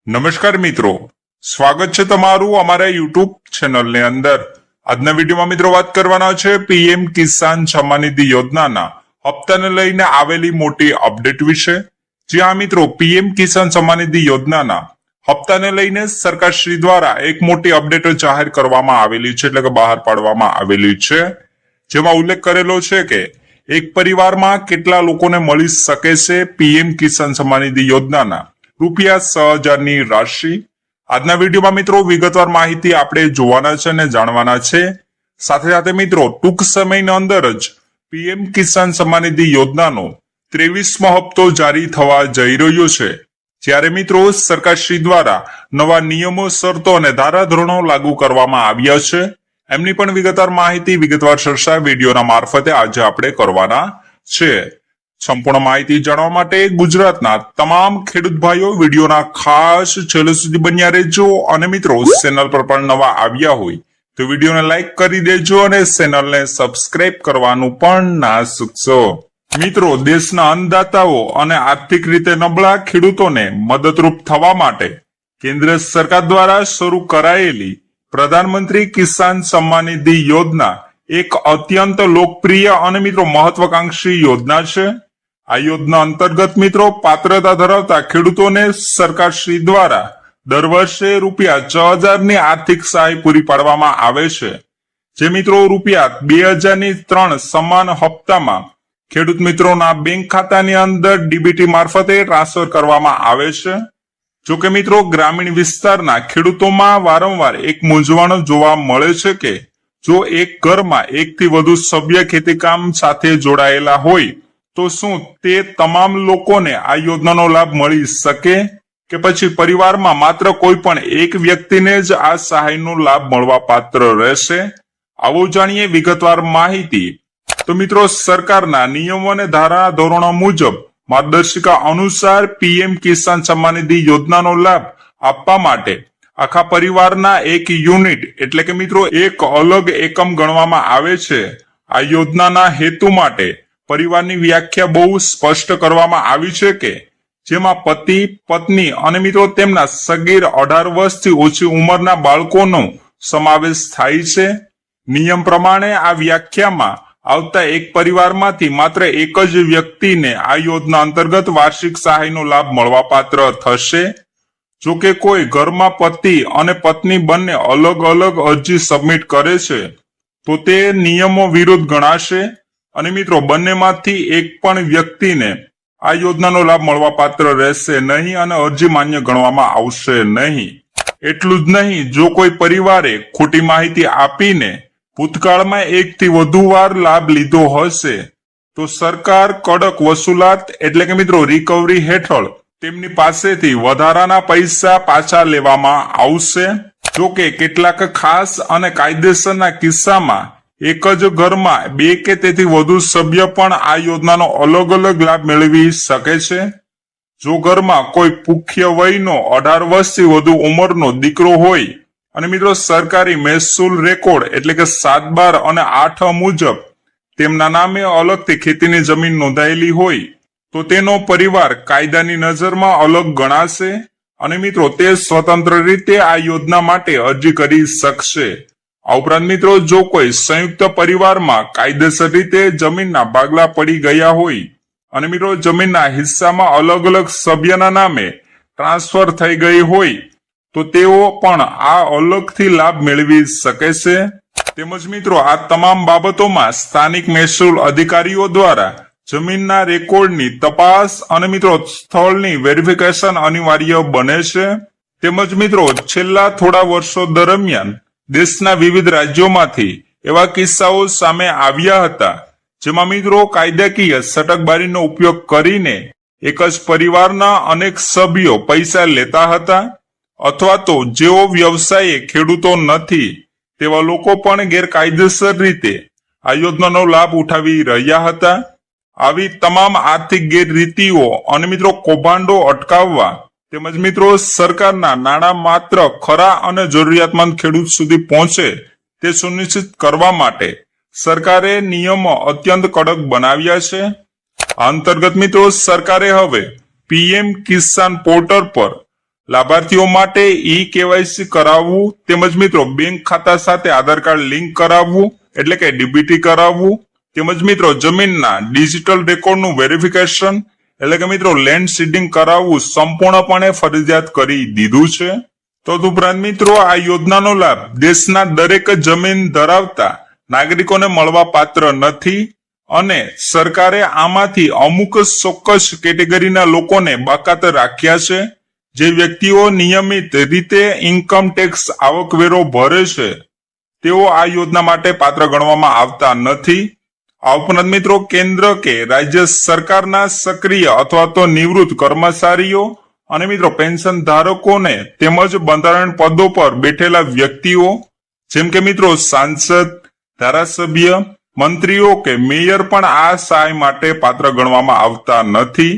નમસ્કાર મિત્રો, સ્વાગત છે તમારું અમારા યુટ્યુબ ચેનલની અંદર। આજના વિડીયોમાં મિત્રો વાત કરવાના છે પીએમ કિસાન સન્માન નિધિ યોજનાના હપ્તાને લઈને આવેલી મોટી અપડેટ વિશે। જ્યાં મિત્રો પીએમ કિસાન સન્માન નિધિ યોજનાના હપ્તાને લઈને સરકારશ્રી દ્વારા એક મોટી અપડેટ જાહેર કરવામાં આવેલી છે, એટલે કે બહાર પાડવામાં આવેલી છે, જેમાં ઉલ્લેખ કરેલો છે કે એક પરિવારમાં કેટલા લોકોને મળી શકે છે પીએમ કિસાન સન્માન નિધિ યોજનાના રૂપિયા 6,000 ની રાશિ। આજના વિડીયોમાં મિત્રો વિગતવાર માહિતી આપણે જોવાના છે અને જાણવાના છે। સાથે સાથે મિત્રો ટૂંક સમયની અંદર જ પીએમ કિસાન સન્માન નિધિ યોજનાનો 23મો હપ્તો જારી થવા જઈ રહ્યો છે, જ્યારે મિત્રો સરકારશ્રી દ્વારા નવા નિયમો, શરતો અને ધારાધોરણો લાગુ કરવામાં આવ્યા છે, એમની પણ વિગતવાર માહિતી, વિગતવાર ચર્ચા વિડીયોના મારફતે આજે આપણે કરવાના છે। સંપૂર્ણ માહિતી જાણવા માટે ગુજરાતના તમામ ખેડૂત ભાઈઓ વિડીયોના ખાસ છેલ્લે સુધી બન્યા રહેજો। અને મિત્રો ચેનલ પર પણ નવા આવ્યા હોય તો વિડીયોને લાઈક કરી દેજો અને ચેનલને સબસ્ક્રાઇબ કરવાનું પણ ના ચૂકશો। મિત્રો દેશના અન્નદાતાઓ અને આર્થિક રીતે નબળા ખેડૂતોને મદદરૂપ થવા માટે કેન્દ્ર સરકાર દ્વારા શરૂ કરાયેલી પ્રધાનમંત્રી કિસાન સન્માન નિધિ યોજના એક અત્યંત લોકપ્રિય અને મિત્રો મહત્વાકાંક્ષી યોજના છે। આ યોજના અંતર્ગત મિત્રો પાત્રતા ધરાવતા ખેડૂતોને સરકારશ્રી દ્વારા દર વર્ષે રૂપિયા 6,000 ની આર્થિક સહાય પૂરી પાડવામાં આવે છે, જે મિત્રો રૂપિયા 2,000 ની 3 સમાન હપ્તામાં ખેડૂત મિત્રોના બેંક ખાતાની અંદર ડીબીટી મારફતે ટ્રાન્સફર કરવામાં આવે છે। જોકે મિત્રો ગ્રામીણ વિસ્તારના ખેડૂતોમાં વારંવાર એક મૂંઝવણ જોવા મળે છે કે જો એક ઘરમાં એકથી વધુ સભ્ય ખેતીકામ સાથે જોડાયેલા હોય તો શું તે તમામ લોકોને આ યોજનાનો લાભ મળી શકે કે પછી પરિવારમાં માત્ર કોઈ પણ એક વ્યક્તિને જ આ સહાયનો લાભ મળવા પાત્ર રહેશે? આવો જાણીએ વિગતવાર માહિતી। તો મિત્રો સરકારના નિયમો અને ધારા ધોરણો મુજબ માર્ગદર્શિકા અનુસાર પીએમ કિસાન સન્માન નિધિ યોજનાનો લાભ આપવા માટે આખા પરિવારના એક યુનિટ એટલે કે મિત્રો એક અલગ એકમ ગણવામાં આવે છે। આ યોજનાના હેતુ માટે પરિવારની વ્યાખ્યા બહુ સ્પષ્ટ કરવામાં આવી છે કે જેમાં પતિ, પત્ની અને મિત્રો તેમના સગીર 18 વર્ષથી ઓછી ઉંમરના બાળકોનો સમાવેશ થાય છે। નિયમ પ્રમાણે આ વ્યાખ્યામાં આવતા એક પરિવારમાંથી માત્ર એક જ વ્યક્તિને આ યોજના અંતર્ગત વાર્ષિક સહાયનો લાભ મળવાપાત્ર થશે। જો કે કોઈ ઘરમાં પતિ અને પત્ની બંને અલગ અલગ અરજી સબમિટ કરે છે તો તે નિયમો વિરુદ્ધ ગણાશે અને મિત્રો બંનેમાંથી એક પણ વ્યક્તિને આ યોજનાનો લાભ મળવાપાત્ર રહેશે નહીં અને અરજી માન્ય ગણવામાં આવશે નહીં। એટલું જ નહીં, જો કોઈ પરિવારે ખોટી માહિતી આપીને ભૂતકાળમાં એકથી વધુ વાર લાભ લીધો હશે તો સરકાર કડક વસૂલાત એટલે કે મિત્રો રિકવરી હેઠળ તેમની પાસેથી વધારાના પૈસા પાછા લેવામાં આવશે। જો કે કેટલાક ખાસ અને કાયદેસરના કિસ્સામાં એક જ ઘરમાં 2 કે તેથી વધુ સભ્ય પણ આ યોજનાનો અલગ અલગ લાભ મેળવી શકે છે। જો ઘરમાં કોઈ પુખ્ય વયનો 18 વર્ષથી વધુ ઉંમરનો દીકરો હોય અને મિત્રો સરકારી મહેસૂલ રેકોર્ડ એટલે કે 7/12 અને 8 મુજબ તેમના નામે અલગથી ખેતીની જમીન નોંધાયેલી હોય તો તેનો પરિવાર કાયદાની નજરમાં અલગ ગણાશે અને મિત્રો તે સ્વતંત્ર રીતે આ યોજના માટે અરજી કરી શકશે। આ ઉપરાંત મિત્રો જો કોઈ સંયુક્ત પરિવારમાં કાયદેસર રીતે જમીનના ભાગલા પડી ગયા હોય અને મિત્રો જમીનના હિસ્સામાં અલગ અલગ સભ્યના નામે ટ્રાન્સફર થઈ ગઈ હોય તો તેઓ પણ આ અલગથી લાભ મેળવી શકે છે। તેમજ મિત્રો આ તમામ બાબતોમાં સ્થાનિક મહેસૂલ અધિકારીઓ દ્વારા જમીનના રેકોર્ડની તપાસ અને મિત્રો સ્થળની વેરિફિકેશન અનિવાર્ય બને છે। તેમજ મિત્રો છેલ્લા થોડા વર્ષો દરમિયાન દેશના વિવિધ રાજ્યોમાંથી એવા કિસ્સાઓ સામે આવ્યા હતા જેમાં મિત્રો કાયદાકીય સટકબારીનો ઉપયોગ કરીને એક જ પરિવારના અનેક સભ્યો પૈસા લેતા હતા અથવા તો જેઓ વ્યવસાયે ખેડૂતો નથી તેવા લોકો પણ ગેરકાયદેસર રીતે આ યોજનાનો લાભ ઉઠાવી રહ્યા હતા। આવી તમામ આર્થિક ગેરરીતિઓ અને મિત્રો કૌભાંડો અટકાવવા તેમજ મિત્રો સરકારના નાણાં માત્ર ખરા અને જરૂરિયાતમંદ ખેડૂત સુધી પહોંચે તે સુનિશ્ચિત કરવા માટે સરકારે નિયમો અત્યંત કડક બનાવ્યા છે। આ અંતર્ગત મિત્રો સરકારે હવે પીએમ કિસાન પોર્ટલ પર લાભાર્થીઓ માટે ઈ કેવાયસી કરાવવું તેમજ મિત્રો બેંક ખાતા સાથે આધાર કાર્ડ લિંક કરાવવું એટલે કે ડીબીટી કરાવવું તેમજ મિત્રો જમીનના ડિજિટલ રેકોર્ડનું વેરિફિકેશન એટલે કે મિત્રો લેન્ડ સીડિંગ કરાવવું સંપૂર્ણપણે ફરજિયાત કરી દીધું છે. તદુપરાંત મિત્રો આ યોજનાનો લાભ દેશના દરેક જમીન ધરાવતા નાગરિકોને મળવા પાત્ર નથી અને સરકારે આમાંથી અમુક ચોક્કસ કેટેગરીના લોકોને બાકાત રાખ્યા છે. જે વ્યક્તિઓ નિયમિત રીતે ઇન્કમ ટેક્સ આવકવેરો ભરે છે તેઓ આ યોજના માટે પાત્ર ગણવામાં આવતા નથી. આ ઉપરાંત મિત્રો કેન્દ્ર કે રાજ્ય સરકારના સક્રિય અથવા તો નિવૃત્ત કર્મચારીઓ અને મિત્રો પેન્શન ધારકોને તેમજ બંધારણ પદો પર બેઠેલા વ્યક્તિઓ જેમ કે મિત્રો સાંસદ, ધારાસભ્ય, મંત્રીઓ કે મેયર પણ આ સહાય માટે પાત્ર ગણવામાં આવતા નથી.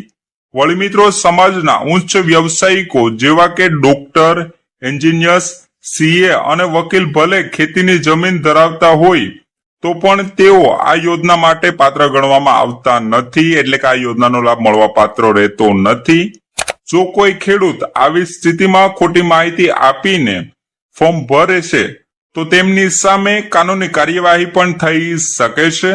વળી મિત્રો સમાજના ઉચ્ચ વ્યવસાયિકો જેવા કે ડોક્ટર, એન્જિનિયર્સ, સીએ અને વકીલ ભલે ખેતીની જમીન ધરાવતા હોય તો પણ તેઓ આ યોજના માટે પાત્ર ગણવામાં આવતા નથી એટલે કે આ યોજનાનો લાભ મળવા પાત્ર રહેતો નથી. જો કોઈ ખેડૂત આવી સ્થિતિમાં ખોટી માહિતી આપીને ફોર્મ ભરે છે તો તેમની સામે કાનૂની કાર્યવાહી પણ થઈ શકે છે.